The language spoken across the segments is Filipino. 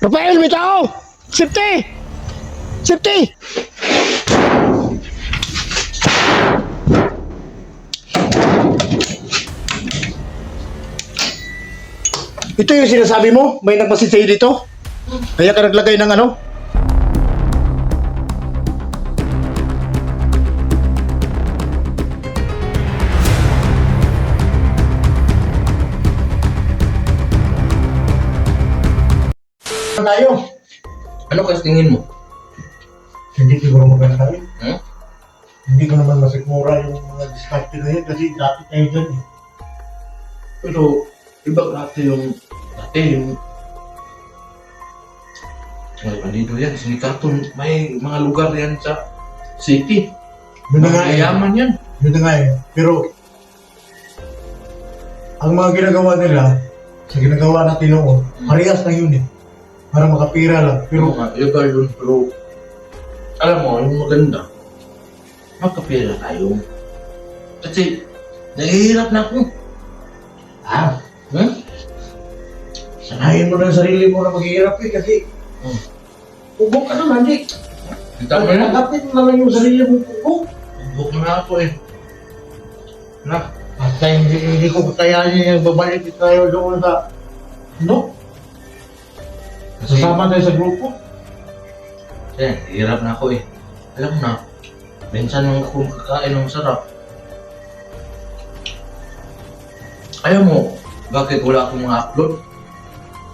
Rafael, may tao! Safety! Safety! Ito yung sinasabi mo? May nagmasid sa'yo dito? Kaya ka naglagay ng ano? Tayo. Ano kasi tingin mo? Hindi siguro maganda tayo. Hmm? Hindi ko naman masigmura yung mga diskarte na yun kasi dati tayo dyan eh. Pero, iba dati yung ay, bandido yan, sinikaton. May mga lugar yan sa city. Yun na nga eh. Mayayaman yan. Yun na nga eh. Pero, ang mga ginagawa nila, sa ginagawa natin noon, parehas na yun eh. Para makapira lang. Pero Pero, nga, iba yun. Pero, alam mo, yung maganda, magkapira tayo. Kasi, nahihirap na ako. Hmm? sanayin mo na ang sarili mo na maghihirap eh kasi ubok ka naman eh. Kita mo na? Pagkakapit mo naman yung sarili mo ubok. Buk na ako eh. Na, At hindi ko kakayanin yung babalik tayo doon sa ano? kasi, Sasama tayo sa grupo. hirap na ako eh. Alam mo na, minsan nung ako makakain ng sarap. Ayaw mo, bakit wala akong mga upload?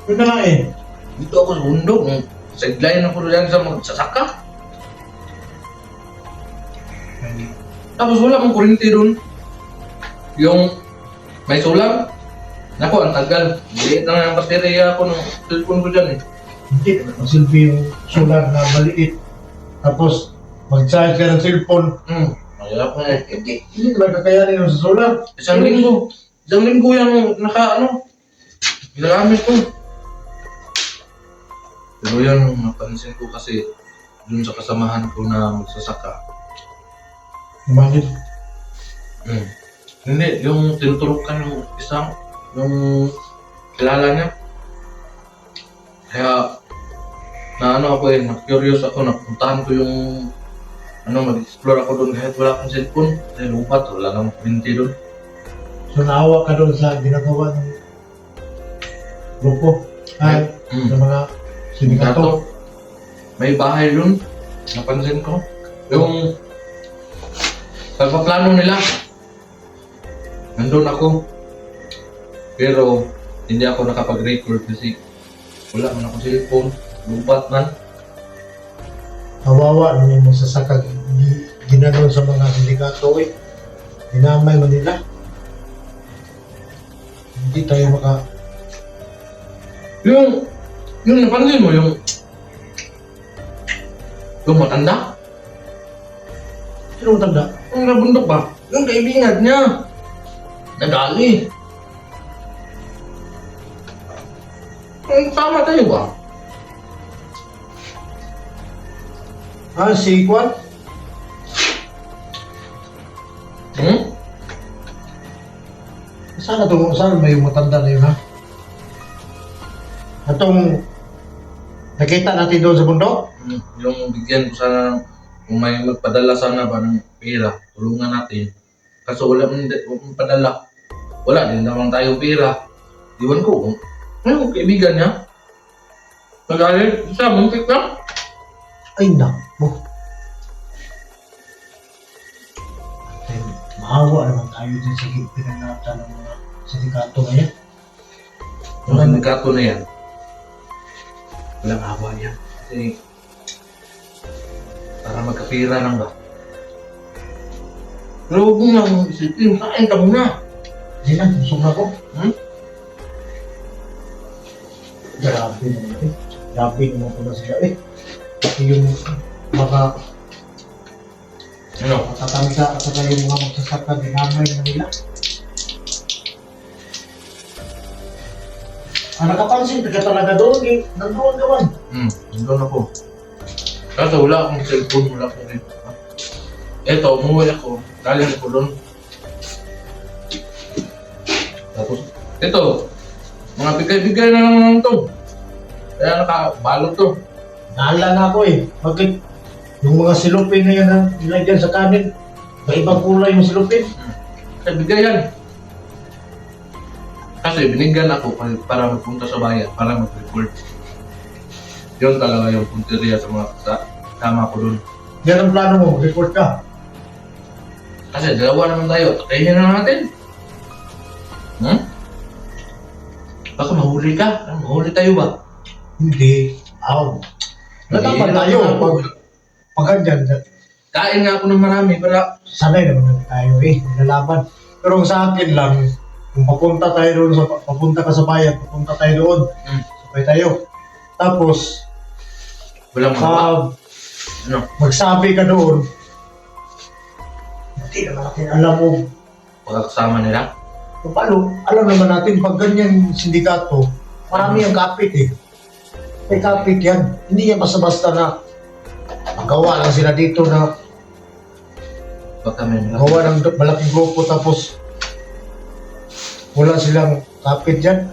Yun na nga eh. Dito ako sa bundok, sideline ako dyan sa magsasaka. Tapos wala mong kuryente doon. Yung may solar. Naku, ang tagal. Liit na nga yung baterya ako ng cellphone ko dyan eh. Hindi, masilbi yung solar na maliit. Tapos, mag-charge ka ng cellphone. Mahirap na eh. Hindi naman kakayanin yung sa solar. Isang linggo yung ginagamit ko. Pero yan, napansin ko kasi dun sa kasamahan ko na magsasaka. Bakit? Hindi, yung tinuturukan yung kilala niya. Kaya, ako na-curious ako, napuntahan ko yung mag-explore ako doon kahit wala akong cellphone. Kasi lupat, wala namang kuryente doon. So, naawa ka doon sa ginagawa ng grupo. Ay, sa mga sindikato. May bahay doon, napansin ko. Yung pagpaplano nila, nandun ako. Pero hindi ako nakapag-record kasi wala man ako cellphone, lupat man. Kawawa naman yung masasakag. Ginagawa sa mga sindikato eh. Dinamay man nila. Hindi tayo Yung napansin mo, yung matanda, Sino tanda? yung nabundok ba? Yung kaibigan niya, nadali. Tama tayo ba? Si Kwan? Saan ba yung matanda na yun ha? Atong nakita natin doon sa bundok? Yung bigyan ko sana kung may magpadala sana ba ng pera, tulungan natin. Kaso wala man padala. Wala din naman tayo pera. Iwan ko kung ano kaibigan niya. Nagalit siya, muntik na. Ay nako. Ay, maawa naman tayo din sa pinanata ng mga sindikato ngayon. Yung sindikato na yan, walang awa yan. Kasi para magkapira lang ba? Pero huwag mo lang isipin, kain ka muna. Hindi na, busog na ako. Hmm? Grabe naman eh. Grabe naman pala sila eh. Pati yung mga Ano? matatanda at saka yung mga magsasaka, dinamay na nila. Nakapansin ka talaga doon eh. Nandoon ka man. Nandun ako. Kaso wala akong cellphone, wala akong rin. Eto, umuwi ako. Galing ako doon. Tapos, ito, mga bigay-bigay na naman to. Kaya nakabalot to. Naala na ako eh. Bakit yung mga silupin na yan na nilagyan sa kanin, may ibang kulay yung silupin. Kasi bigay yan. Kasi binigyan ako para magpunta sa bayan, para mag-report. Yun talaga yung punteriya sa mga kasama ko dun. Yan ang plano mo, report ka. Kasi dalawa naman tayo, takayin na natin. Hmm? Baka mahuli ka. Mahuli tayo ba? Hindi. Aw. Natapan tayo. Pag ganyan, Kain nga ako ng marami para sanay naman tayo eh, nilalaban. Pero sa akin lang, kung papunta tayo doon, papunta ka sa bayan, papunta tayo doon, sabay tayo. Tapos, walang magawa. Ano? magsabi ka doon, hindi naman natin alam mo. Pagkakasama nila. Paano? Alam naman natin, pag ganyan sindikato, marami ang kapit eh. May kapit yan. Hindi yan basta-basta na magawa lang sila dito na Baka may gawa ng malaking grupo tapos wala silang kapit dyan.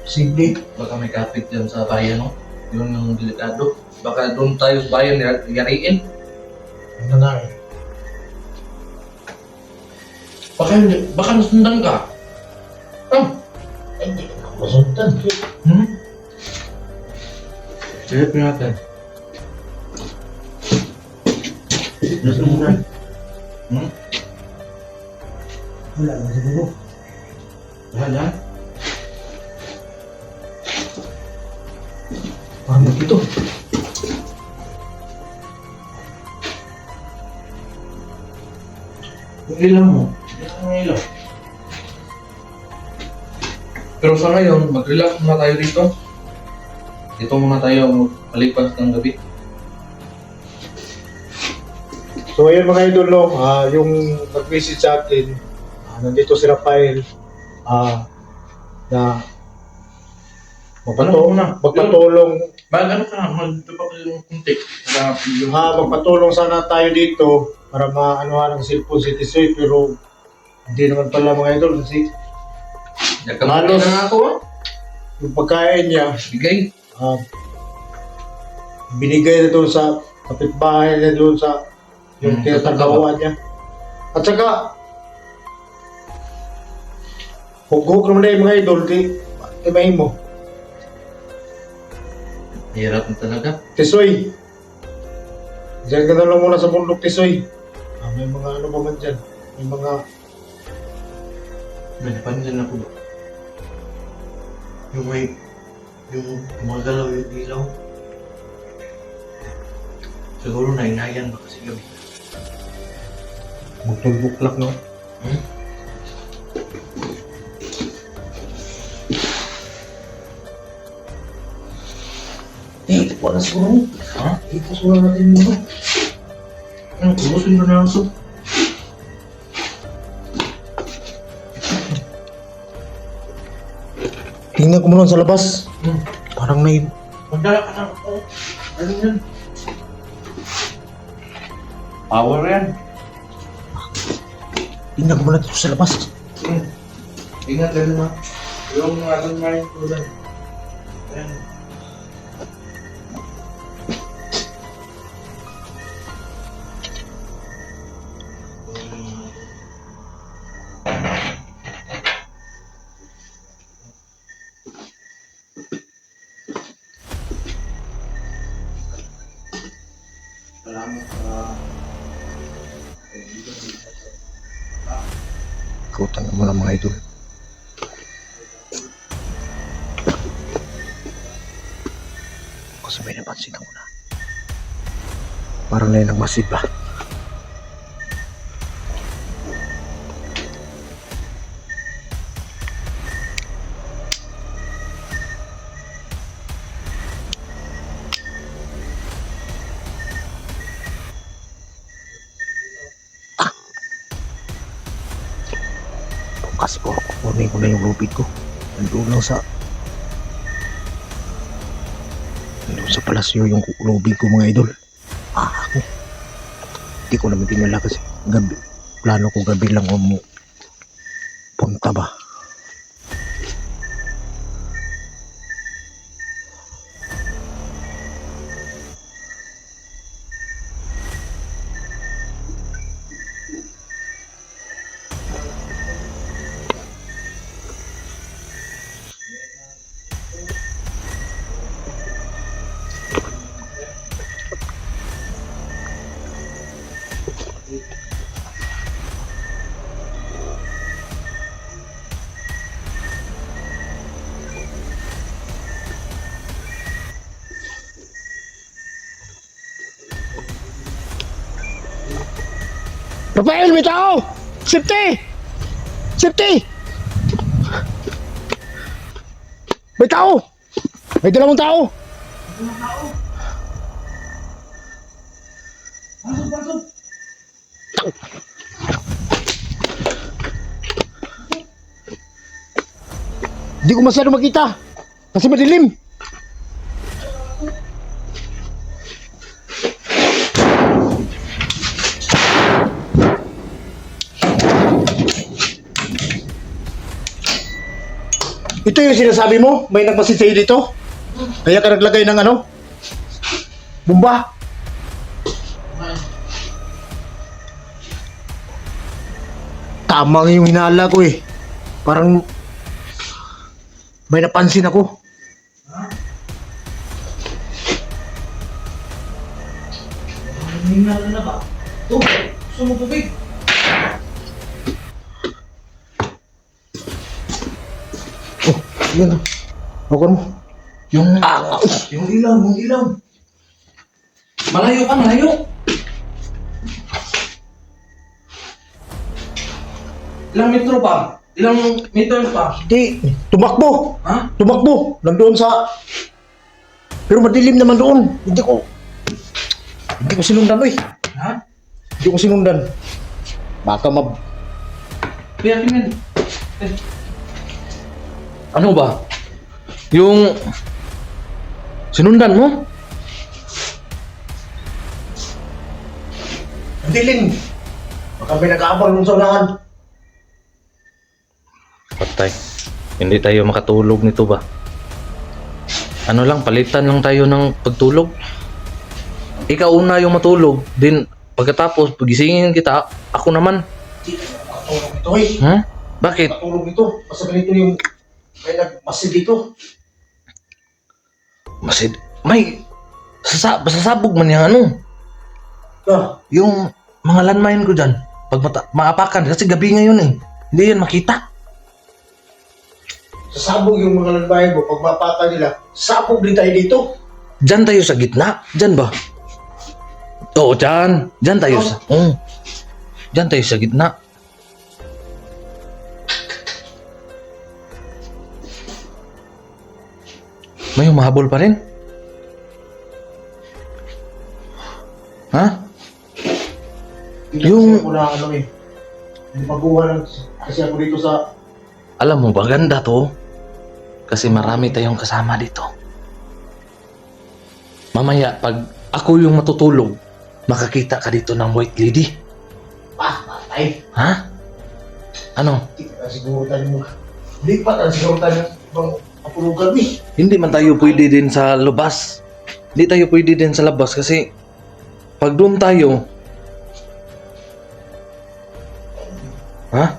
Simple. Baka may kapit dyan sa bayan, no? Yun yung delikado. Baka doon tayo sa bayan yariin. Ano na eh. Baka nasundan ka. Ay, hindi ka na masundan. Silip natin. Nasundan. Wala na siguro. Wala. Parang ito. Yung ilaw mo. Yung ilaw. Pero sa ngayon, mag-relax muna tayo dito. Dito muna tayo magpalipas ng gabi. So ayun mga idol, no, yung nag-visit sa atin, nandito si Rafael, na magpatulong, Ano ka? Magtupak yung kunti. magpatulong sana tayo dito para maanohan ng cellphone si Tisoy, pero hindi naman pala mga idol kasi Nagkamali na ako. yung pagkain niya, Bigay. binigay na doon sa kapitbahay niya doon sa yung tinatagawan niya. At saka, hugog naman na yung mga idol, timahin mo. Hirap na talaga. Tisoy, diyan ka na lang muna sa bundok, Tisoy. May mga ano pa man dyan. May mga, May napansin ako ba? Yung gumagalaw yung ilaw. Siguro na inayan ba kasi gabi. magtulbuklak, no? Ito po na siguro. Ha? Ito siguro natin muna. Ano? Kulosin ko na ako. Tingnan ko muna sa labas. Parang may... Magdala ka na ako. Ano yan? Power yan. Tingnan ko muna dito sa labas. Ingat ka naman. Yung ating maring tulad. Ayan. Salamat sa Kutan mo na mga idol. Kasi may napansin ako na. Parang na yun ang masid ba? Kasi po, kukunin ko na yung lupit ko. Nandun sa palasyo yung lubid ko mga idol. Ako. Hindi ko naman tinala kasi gabi. Plano ko gabi lang mo punta ba. Rafael, may tao! Safety! Safety! May tao! May dalawang tao! Pasok, pasok! Hindi ko masyado makita. Kasi madilim. Ito yung sinasabi mo? May nagpasitay dito? Kaya ka naglagay ng ano? Bomba? Tama nga yung hinala ko eh. Parang may napansin ako. Hinala na ba? Tubig! Gusto mo tubig? Oh, yan. Huwag mo. Yung ilaw, yung ilaw. Malayo ka, malayo. Ilang metro pa? Ilang meters pa? Hindi. Tumakbo. Ha? Tumakbo. Nandoon sa... Pero madilim naman doon. Hindi ko sinundan, oy. Ha? Hindi ko sinundan. Baka mab... Kaya Kimen. Ano ba? Yung... Sinundan mo? Madilim. Baka may nag-aabang doon sa unahan. Patay. Hindi tayo makatulog nito ba? Ano lang, palitan lang tayo ng pagtulog. Ikaw una yung matulog. Din, pagkatapos, pagisingin kita, ako naman. Hindi ko makatulog ito, oy. Ha? Bakit? Makatulog ito. Basta ganito yung... May nagmasid dito. Masid, may... Sasabog man yung ano. Ah, Yung mga landmine ko dyan. Pag maapakan, kasi gabi ngayon eh. Hindi yan makita. sasabog yung mga lalbayan mo. Pag mapata nila, sabog din tayo dito. Dyan tayo sa gitna. Dyan ba? Oo, dyan. Dyan tayo sa... Dyan tayo sa gitna. May humahabol pa rin? Ha? Yung- Kasi ako na ano eh. Yung pagkuha ng... Kasi ako dito sa... Alam mo ba, ganda to? Kasi marami tayong kasama dito. Mamaya, pag ako yung matutulog, makakita ka dito ng white lady. Patay. Ha? Ano? Hindi ka siguro tayo mo. Hindi pa tayo siguro tayo ng kapulugan eh. Hindi man tayo pwede din sa labas. Hindi tayo pwede din sa labas kasi pag doon tayo, ha?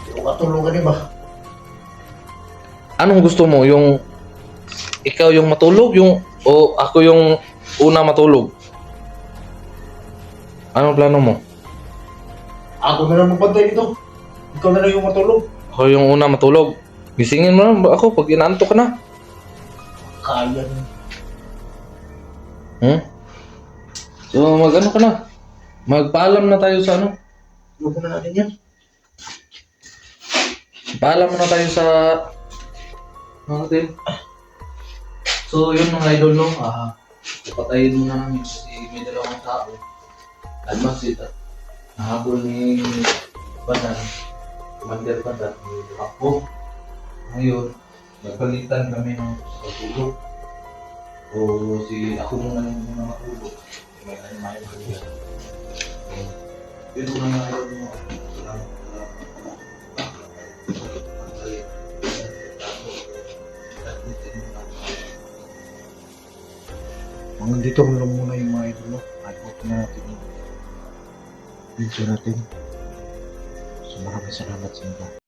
Hindi ko katulungan eh ba? Anong gusto mo? Yung ikaw yung matulog, yung o ako yung una matulog? Anong plano mo? Ako na lang magpantay dito. Ikaw na lang yung matulog. Ako yung una matulog. Gisingin mo na ako pag inaantok ka na. Kaya na. So mag-ano ka na? Magpaalam na tayo sa ano? Huwag na natin yan. Paalam na tayo sa natin. So yun mga idol no, patayin muna namin kasi may dalawang tao. Almasit at nahabol ni Badan, Commander Badan, ni Apo. Ngayon, nagpalitan kami ng pagtulog. O si ako muna yung muna matulog. May animayo kanila. Yun muna mga idol mo. Salamat. Hanggang dito lang muna yung mga idol mo. I-hope na natin yung video natin. So maraming salamat sa inyo.